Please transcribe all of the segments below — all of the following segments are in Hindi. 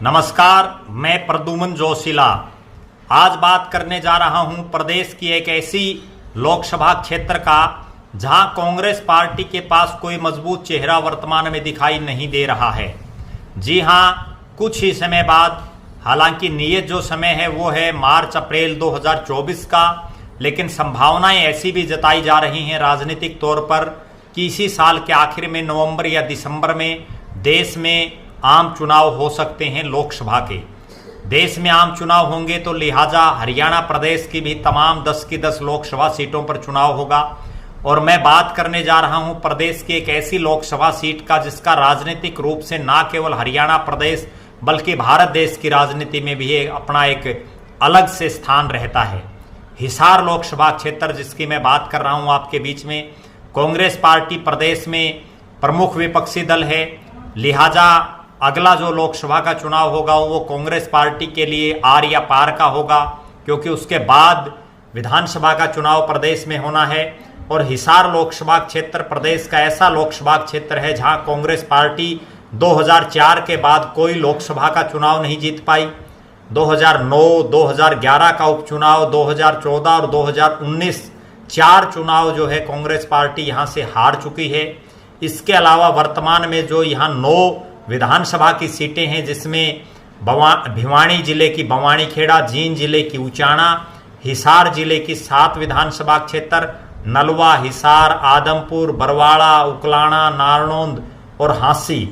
नमस्कार, मैं प्रद्युमन जोशीला आज बात करने जा रहा हूं प्रदेश की एक ऐसी लोकसभा क्षेत्र का जहां कांग्रेस पार्टी के पास कोई मजबूत चेहरा वर्तमान में दिखाई नहीं दे रहा है। जी हां, कुछ ही समय बाद, हालांकि नियत जो समय है वो है मार्च अप्रैल 2024 का, लेकिन संभावनाएं ऐसी भी जताई जा रही हैं राजनीतिक तौर पर कि इसी साल के आखिर में नवंबर या दिसंबर में देश में आम चुनाव हो सकते हैं। लोकसभा के देश में आम चुनाव होंगे तो लिहाजा हरियाणा प्रदेश की भी तमाम 10 की 10 लोकसभा सीटों पर चुनाव होगा। और मैं बात करने जा रहा हूं प्रदेश की एक ऐसी लोकसभा सीट का जिसका राजनीतिक रूप से ना केवल हरियाणा प्रदेश बल्कि भारत देश की राजनीति में भी अपना एक अलग से स्थान रहता है। हिसार लोकसभा क्षेत्र जिसकी मैं बात कर रहा हूं आपके बीच में, कांग्रेस पार्टी प्रदेश में प्रमुख विपक्षी दल है, लिहाजा अगला जो लोकसभा का चुनाव होगा वो कांग्रेस पार्टी के लिए आर या पार का होगा, क्योंकि उसके बाद विधानसभा का चुनाव प्रदेश में होना है। और हिसार लोकसभा क्षेत्र प्रदेश का ऐसा लोकसभा क्षेत्र है जहां कांग्रेस पार्टी 2004 के बाद कोई लोकसभा का चुनाव नहीं जीत पाई। 2009, 2011 का उपचुनाव, 2014 और 2019 4 चुनाव जो है कांग्रेस पार्टी यहां से हार चुकी है। इसके अलावा वर्तमान में जो यहाँ 9 विधानसभा की सीटें हैं जिसमें भिवानी जिले की बवानी खेड़ा, जींद जिले की उचाना, हिसार जिले की 7 विधानसभा क्षेत्र, नलवा, हिसार, आदमपुर, बरवाड़ा, उकलाना, नारनौंद और हांसी,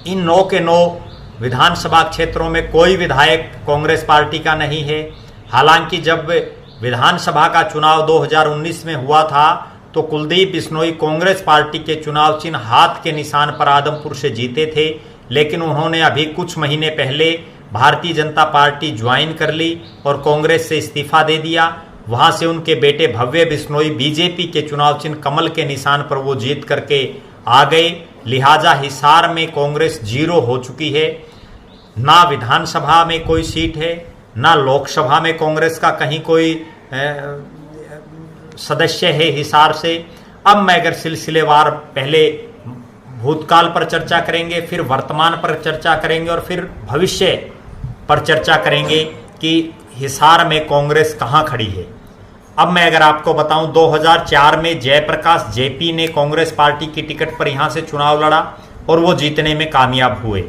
इन 9 के 9 विधानसभा क्षेत्रों में कोई विधायक कांग्रेस पार्टी का नहीं है। हालांकि जब विधानसभा का चुनाव 2019 में हुआ था तो कुलदीप बिश्नोई कांग्रेस पार्टी के चुनाव चिन्ह हाथ के निशान पर आदमपुर से जीते थे, लेकिन उन्होंने अभी कुछ महीने पहले भारतीय जनता पार्टी ज्वाइन कर ली और कांग्रेस से इस्तीफा दे दिया। वहां से उनके बेटे भव्य बिश्नोई बीजेपी के चुनाव चिन्ह कमल के निशान पर वो जीत करके आ गए। लिहाजा हिसार में कांग्रेस 0 हो चुकी है। ना विधानसभा में कोई सीट है, ना लोकसभा में कांग्रेस का कहीं कोई सदस्य है हिसार से। अब मैं अगर सिलसिलेवार पहले भूतकाल पर चर्चा करेंगे, फिर वर्तमान पर चर्चा करेंगे और फिर भविष्य पर चर्चा करेंगे कि हिसार में कांग्रेस कहां खड़ी है। अब मैं अगर आपको बताऊं, 2004 में जयप्रकाश जेपी ने कांग्रेस पार्टी की टिकट पर यहां से चुनाव लड़ा और वो जीतने में कामयाब हुए।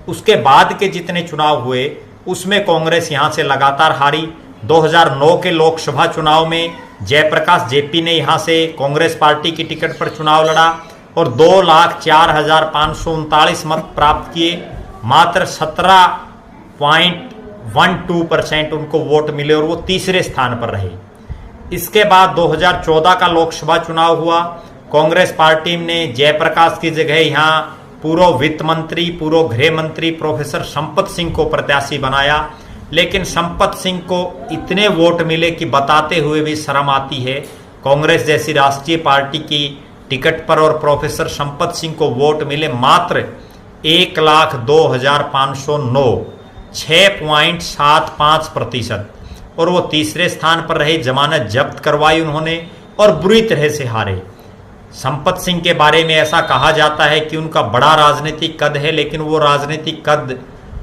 उसके बाद के जितने चुनाव हुए उसमें कांग्रेस यहां से लगातार हारी। 2009 के लोकसभा चुनाव में जयप्रकाश जेपी ने यहां से कांग्रेस पार्टी की टिकट पर चुनाव लड़ा और 2,04,539 मत प्राप्त किए। मात्र 17.12% उनको वोट मिले और वो तीसरे स्थान पर रहे। इसके बाद 2014 का लोकसभा चुनाव हुआ। कांग्रेस पार्टी ने जयप्रकाश की जगह यहां पूर्व वित्त मंत्री, पूर्व गृह मंत्री प्रोफेसर संपत सिंह को प्रत्याशी बनाया, लेकिन संपत सिंह को इतने वोट मिले कि बताते हुए भी शर्म आती है। कांग्रेस जैसी राष्ट्रीय पार्टी की टिकट पर और प्रोफेसर संपत सिंह को वोट मिले मात्र 1,02,509, 6.75%, और वो तीसरे स्थान पर रहे। जमानत जब्त करवाई उन्होंने और बुरी तरह से हारे। संपत सिंह के बारे में ऐसा कहा जाता है कि उनका बड़ा राजनीतिक कद है, लेकिन वो राजनीतिक कद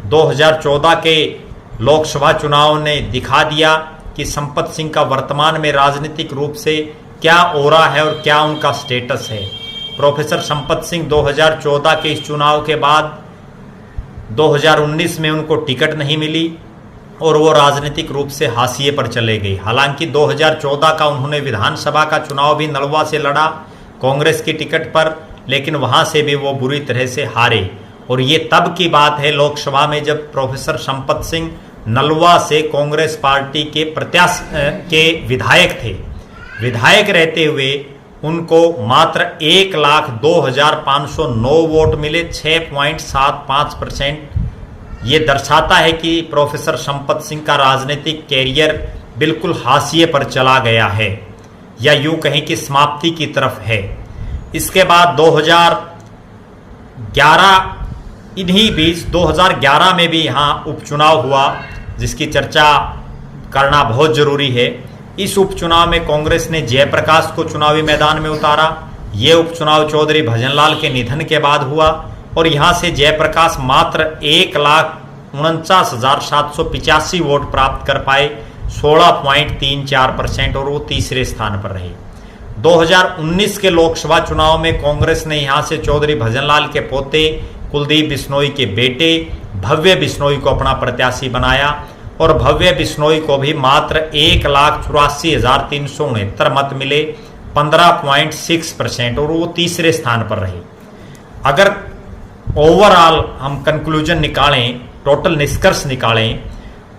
2014 के लोकसभा चुनाव ने दिखा दिया कि संपत सिंह का वर्तमान में राजनीतिक रूप से क्या ओरा है और क्या उनका स्टेटस है। प्रोफेसर संपत सिंह 2014 के इस चुनाव के बाद 2019 में उनको टिकट नहीं मिली और वो राजनीतिक रूप से हाशिए पर चले गए। हालांकि 2014 का उन्होंने विधानसभा का चुनाव भी नलवा से लड़ा कांग्रेस की टिकट पर, लेकिन वहां से भी वो बुरी तरह से हारे। और ये तब की बात है लोकसभा में जब प्रोफेसर संपत सिंह नलवा से कांग्रेस पार्टी के के विधायक थे। विधायक रहते हुए उनको मात्र 1,02,509 वोट मिले, 6.75%। ये दर्शाता है कि प्रोफेसर संपत सिंह का राजनीतिक कैरियर बिल्कुल हाशिए पर चला गया है, या यूं कहें कि समाप्ति की तरफ है। इसके बाद 2011 इन्हीं बीच 2011 में भी यहाँ उपचुनाव हुआ जिसकी चर्चा करना बहुत जरूरी है। इस उपचुनाव में कांग्रेस ने जयप्रकाश को चुनावी मैदान में उतारा। ये उपचुनाव चौधरी भजनलाल के निधन के बाद हुआ और यहाँ से जयप्रकाश मात्र 49,785 वोट प्राप्त कर पाए, 16.34%, और वो तीसरे स्थान पर रहे। 2019 के लोकसभा चुनाव में कांग्रेस ने यहां से चौधरी भजनलाल के पोते कुलदीप बिश्नोई के बेटे भव्य बिश्नोई को अपना प्रत्याशी बनाया, और भव्य बिश्नोई को भी मात्र 1,84,369 मत मिले, 15.6%, और वो तीसरे स्थान पर रहे। अगर ओवरऑल हम कंक्लूजन निकालें, टोटल निष्कर्ष निकालें,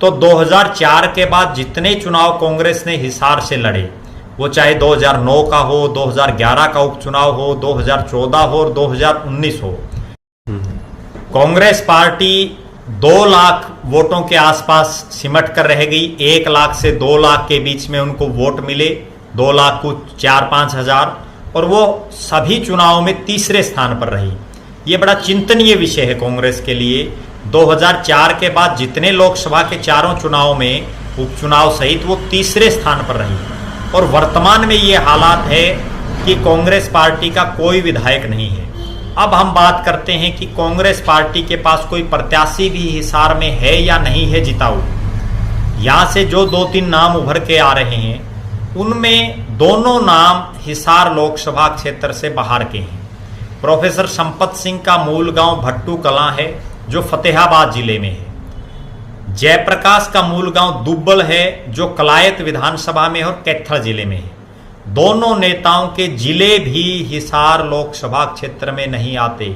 तो 2004 के बाद जितने चुनाव कांग्रेस ने हिसार से लड़े, वो चाहे 2009 का हो, 2011 का उपचुनाव हो, 2014 हो और 2019 हो, कांग्रेस पार्टी 2 लाख वोटों के आसपास सिमट कर रह गई। 1 लाख से 2 लाख के बीच में उनको वोट मिले, 2 लाख को 4-5 हजार, और वो सभी चुनावों में तीसरे स्थान पर रही। ये बड़ा चिंतनीय विषय है कांग्रेस के लिए। 2004 के बाद जितने लोकसभा के चारों चुनाव में, उपचुनाव सहित, वो तीसरे स्थान पर रही, और वर्तमान में ये हालात है कि कांग्रेस पार्टी का कोई विधायक नहीं है। अब हम बात करते हैं कि कांग्रेस पार्टी के पास कोई प्रत्याशी भी हिसार में है या नहीं है जिताऊ। यहां से जो 2-3 नाम उभर के आ रहे हैं, उनमें दोनों नाम हिसार लोकसभा क्षेत्र से बाहर के हैं। प्रोफेसर संपत सिंह का मूल गांव भट्टू कलां है, जो फतेहाबाद जिले में है। जयप्रकाश का मूल गांव दुब्बल है, जो कलायत विधानसभा में और कैथल जिले में है। दोनों नेताओं के जिले भी हिसार लोकसभा क्षेत्र में नहीं आते।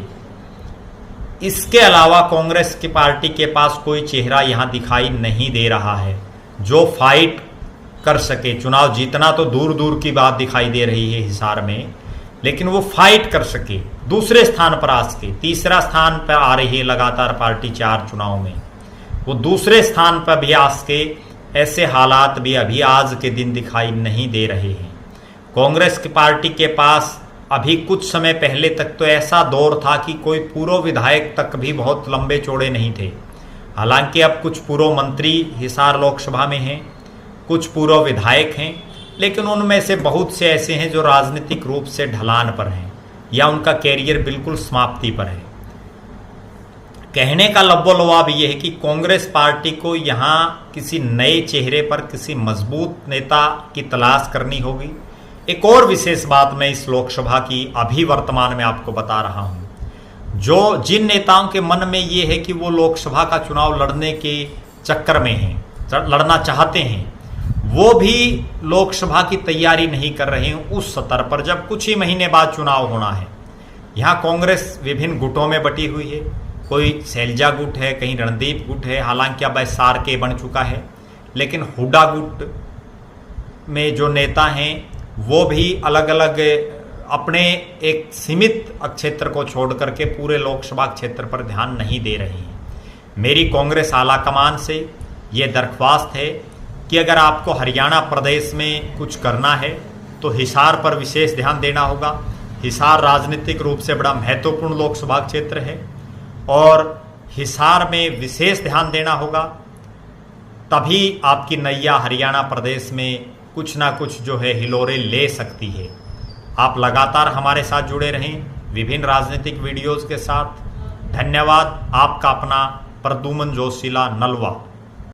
इसके अलावा कांग्रेस की पार्टी के पास कोई चेहरा यहां दिखाई नहीं दे रहा है जो फाइट कर सके। चुनाव जीतना तो दूर दूर की बात दिखाई दे रही है हिसार में, लेकिन वो फाइट कर सके। दूसरे स्थान पर आ सके, तीसरा स्थान पर आ रही है लगातार पार्टी 4 चुनाव में, वो दूसरे स्थान पर भी आ सके, ऐसे हालात भी अभी आज के दिन दिखाई नहीं दे रहे हैं। कांग्रेस की पार्टी के पास अभी कुछ समय पहले तक तो ऐसा दौर था कि कोई पूर्व विधायक तक भी बहुत लंबे चौड़े नहीं थे। हालांकि अब कुछ पूर्व मंत्री हिसार लोकसभा में हैं, कुछ पूर्व विधायक हैं, लेकिन उनमें से बहुत से ऐसे हैं जो राजनीतिक रूप से ढलान पर हैं या उनका कैरियर बिल्कुल समाप्ति पर है। कहने का लब्बो-लबाब ये है कि कांग्रेस पार्टी को यहाँ किसी नए चेहरे पर किसी मजबूत नेता की तलाश करनी होगी। एक और विशेष बात मैं इस लोकसभा की अभी वर्तमान में आपको बता रहा हूं, जो जिन नेताओं के मन में ये है कि वो लोकसभा का चुनाव लड़ने के चक्कर में हैं, लड़ना चाहते हैं, वो भी लोकसभा की तैयारी नहीं कर रहे हैं उस स्तर पर जब कुछ ही महीने बाद चुनाव होना है। यहाँ कांग्रेस विभिन्न गुटों में बटी हुई है, कोई शैलजा गुट है, कहीं रणदीप गुट है, हालांकि अब SR के बन चुका है, लेकिन हुड्डा गुट में जो नेता हैं वो भी अलग अलग अपने एक सीमित क्षेत्र को छोड़ करके पूरे लोकसभा क्षेत्र पर ध्यान नहीं दे रहे हैं। मेरी कांग्रेस आलाकमान से ये दरख्वास्त है कि अगर आपको हरियाणा प्रदेश में कुछ करना है तो हिसार पर विशेष ध्यान देना होगा। हिसार राजनीतिक रूप से बड़ा महत्वपूर्ण लोकसभा क्षेत्र है और हिसार में विशेष ध्यान देना होगा, तभी आपकी नैया हरियाणा प्रदेश में कुछ ना कुछ जो है हिलोरे ले सकती है। आप लगातार हमारे साथ जुड़े रहें विभिन्न राजनीतिक वीडियोस के साथ। धन्यवाद। आपका अपना प्रद्युमन जोशीला, नलवा।